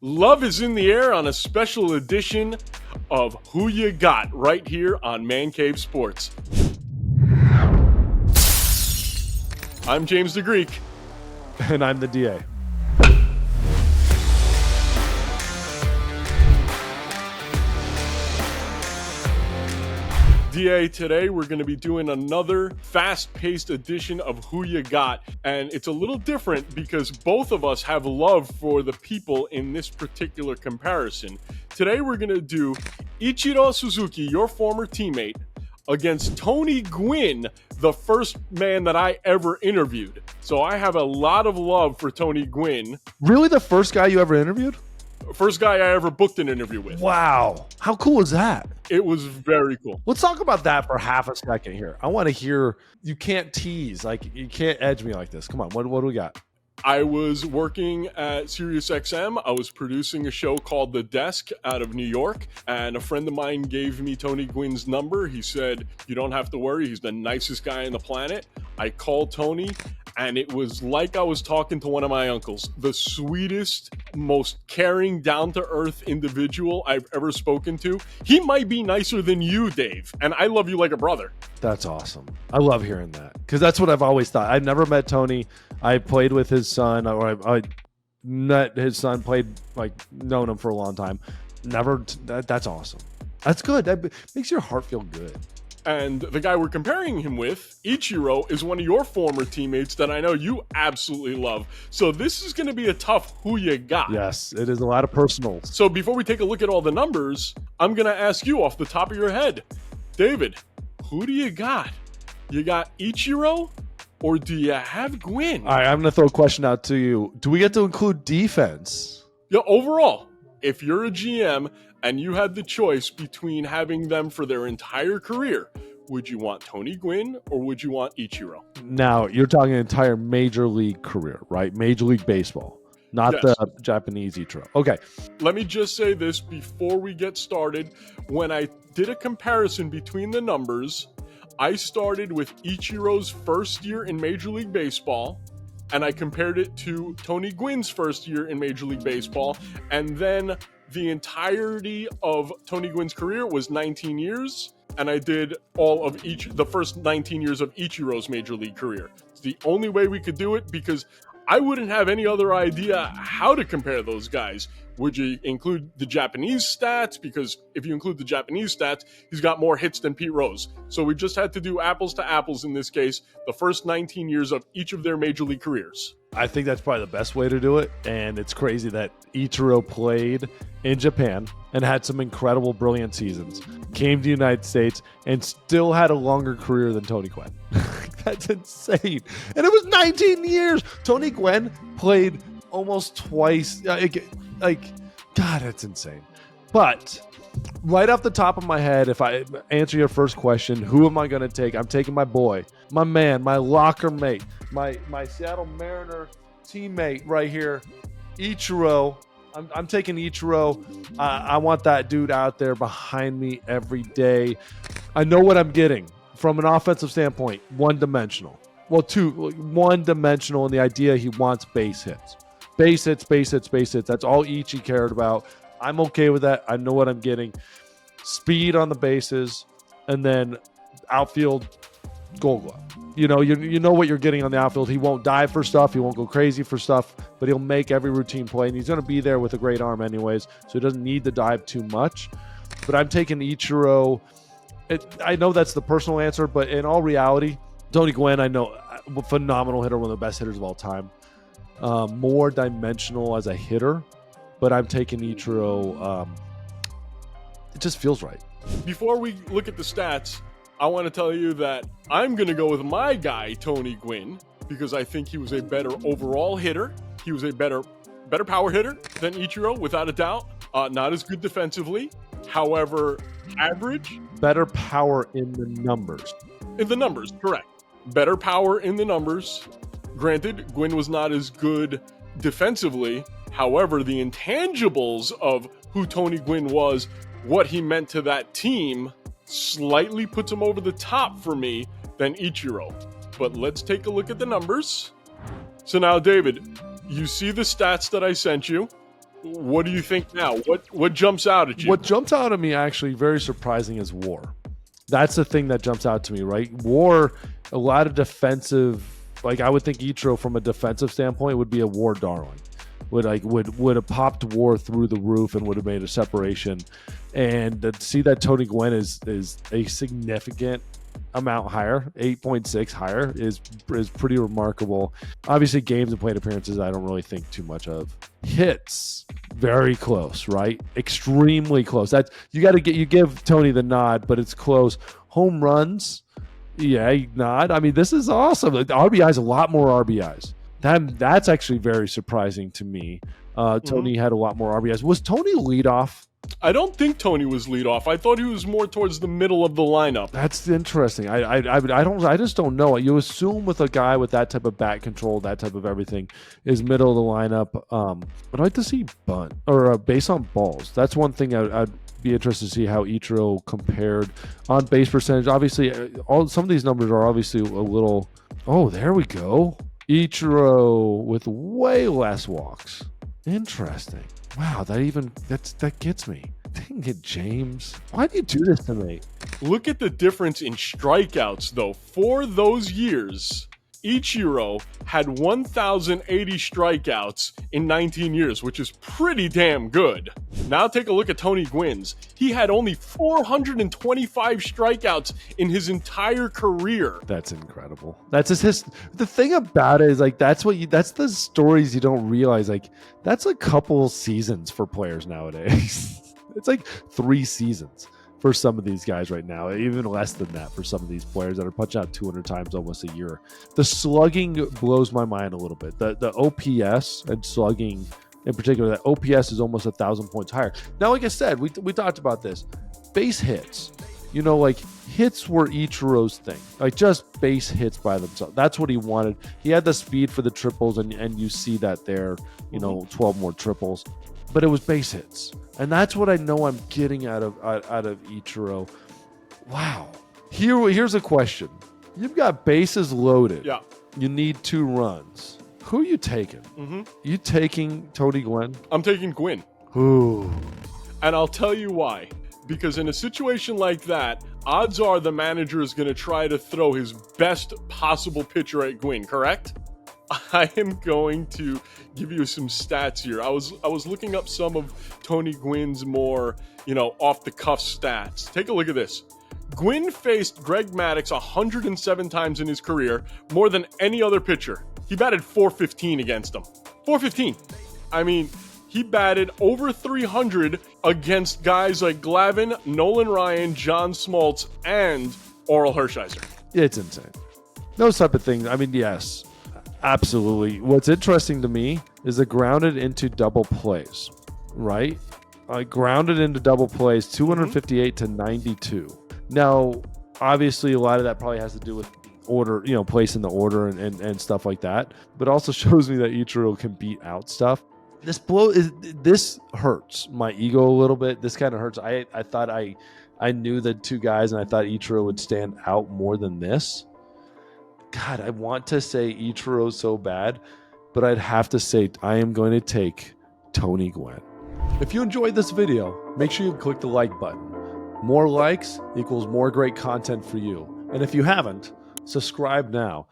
Love is in the air on a special edition of Who You Got right here on Man Cave Sports. I'm James the Greek. And I'm the DA. DA, today we're going to be doing another fast-paced edition of Who You Got, and it's a little different because both of us have love for the people in this particular comparison. Today we're going to do Ichiro Suzuki, your former teammate, against Tony Gwynn, the first man that I ever interviewed. So I have a lot of love for Tony Gwynn. Really, the first guy you ever interviewed? First guy I ever booked an interview with. Wow. How cool is that? It was very cool. Let's talk about that for half a second here. I want to hear, you can't tease. Like, you can't edge me like this. Come on, what do we got? I was working at SiriusXM. I was producing a show called The Desk out of New York, and a friend of mine gave me Tony Gwynn's number. He said, "You don't have to worry. He's the nicest guy on the planet." I called Tony, and it was like I was talking to one of my uncles. The sweetest, most caring, down-to-earth individual I've ever spoken to. He might be nicer than you, Dave, and I love you like a brother. That's awesome. I love hearing that because that's what I've always thought. I've never met Tony. I played with his son, or I met his son, known him for a long time. That's awesome. That's good. That makes your heart feel good. And the guy we're comparing him with, Ichiro, is one of your former teammates that I know you absolutely love. So this is going to be a tough Who You Got. Yes, it is a lot of personals. So before we take a look at all the numbers, I'm going to ask you off the top of your head, David, who do you got? You got Ichiro, or do you have Gwynn? All right, I'm going to throw a question out to you. Do we get to include defense? Yeah, overall, if you're a GM and you had the choice between having them for their entire career, would you want Tony Gwynn or would you want Ichiro? Now, you're talking entire major league career, right? Major League Baseball, not Yes. the Japanese Ichiro. Okay. Let me just say this before we get started. When I did a comparison between the numbers, I started with Ichiro's first year in Major League Baseball, and I compared it to Tony Gwynn's first year in Major League Baseball, and then the entirety of Tony Gwynn's career was 19 years, and I did all of the first 19 years of Ichiro's Major League career. It's the only way we could do it because I wouldn't have any other idea how to compare those guys. Would you include the Japanese stats? Because if you include the Japanese stats, he's got more hits than Pete Rose. So we just had to do apples to apples in this case, the first 19 years of each of their major league careers. I think that's probably the best way to do it. And it's crazy that Ichiro played in Japan and had some incredible, brilliant seasons, came to the United States, and still had a longer career than Tony Gwynn. That's insane. And it was 19 years. Tony Gwynn played almost twice. God, that's insane. But right off the top of my head, if I answer your first question, who am I going to take? I'm taking my boy, my man, my locker mate, my Seattle Mariner teammate right here, Ichiro. I'm taking Ichiro. I want that dude out there behind me every day. I know what I'm getting from an offensive standpoint. One-dimensional. Well, one-dimensional in the idea he wants base hits. Base hits, base hits, base hits. That's all Ichi cared about. I'm okay with that. I know what I'm getting. Speed on the bases, and then outfield Gold Glove. You know what you're getting on the outfield. He won't dive for stuff. He won't go crazy for stuff, but he'll make every routine play, and he's going to be there with a great arm anyways, so he doesn't need to dive too much. But I'm taking Ichiro. I know that's the personal answer, but in all reality, Tony Gwynn, I know, phenomenal hitter, one of the best hitters of all time. More dimensional as a hitter, but I'm taking Ichiro. It just feels right. Before we look at the stats, I want to tell you that I'm going to go with my guy, Tony Gwynn, because I think he was a better overall hitter. He was a better power hitter than Ichiro, without a doubt. Not as good defensively. However, average. Better power in the numbers. In the numbers, correct. Better power in the numbers. Granted, Gwynn was not as good defensively. However, the intangibles of who Tony Gwynn was, what he meant to that team, slightly puts him over the top for me than Ichiro. But let's take a look at the numbers. So now, David, you see the stats that I sent you. What do you think now? What jumps out at you? What jumps out at me actually very surprising is War. That's the thing that jumps out to me, right? War, a lot of defensive, like I would think Ichiro from a defensive standpoint would be a War darling. Would have popped War through the roof and would have made a separation. And to see that Tony Gwynn is a significant amount higher, 8.6 higher, is pretty remarkable. Obviously, games and plate appearances, I don't really think too much of. Hits, very close, right? Extremely close. That's you give Tony the nod, but it's close. Home runs, yeah, nod. I mean, this is awesome. The RBIs, a lot more RBIs. That's actually very surprising to me. Tony had a lot more RBIs. Was Tony leadoff? I don't think Tony was leadoff. I thought he was more towards the middle of the lineup. That's interesting. I just don't know. You assume with a guy with that type of bat control, that type of everything, is middle of the lineup. I'd like to see bunt or base on balls. That's one thing I'd be interested to see how Ichiro compared on base percentage. Obviously, some of these numbers are obviously a little. Oh, there we go. Ichiro with way less walks. Interesting. Wow, that gets me. Dang it, James. Why do you do this to me? Look at the difference in strikeouts, though. For those years, Ichiro had 1,080 strikeouts in 19 years, which is pretty damn good. Now take a look at Tony Gwynn's. He had only 425 strikeouts in his entire career. That's incredible. That's just the thing about it is like that's the stories you don't realize. Like that's a couple seasons for players nowadays. It's like 3 seasons for some of these guys right now, even less than that for some of these players that are punching out 200 times almost a year. The slugging blows my mind a little bit. The OPS and slugging in particular, that OPS is almost 1,000 points higher. Now, like I said, we talked about this. Base hits, like hits were Ichiro's thing, like just base hits by themselves. That's what he wanted. He had the speed for the triples, and you see that there, 12 more triples, but it was base hits. And that's what I know I'm getting out of Ichiro. Wow. Here's a question. You've got bases loaded. Yeah. You need 2 runs. Who are you taking? You taking Tony Gwynn? I'm taking Gwynn. Ooh. And I'll tell you why. Because in a situation like that, odds are the manager is going to try to throw his best possible pitcher at Gwynn, correct? I am going to give you some stats here. I was looking up some of Tony Gwynn's more, off-the-cuff stats. Take a look at this. Gwynn faced Greg Maddux 107 times in his career, more than any other pitcher. He batted .415 against him. .415. I mean, he batted over 300 against guys like Glavine, Nolan Ryan, John Smoltz, and Oral Hershiser. It's insane. Those type of things. I mean, yes. Absolutely. What's interesting to me is the grounded into double plays, right? Grounded into double plays, 258 to 92. Now, obviously, a lot of that probably has to do with order, place in the order and stuff like that. But also shows me that Ichiro can beat out stuff. This hurts my ego a little bit. This kind of hurts. I thought I knew the 2 guys, and I thought Ichiro would stand out more than this. God, I want to say Ichiro so bad, but I'd have to say I am going to take Tony Gwynn. If you enjoyed this video, make sure you click the like button. More likes equals more great content for you. And if you haven't, subscribe now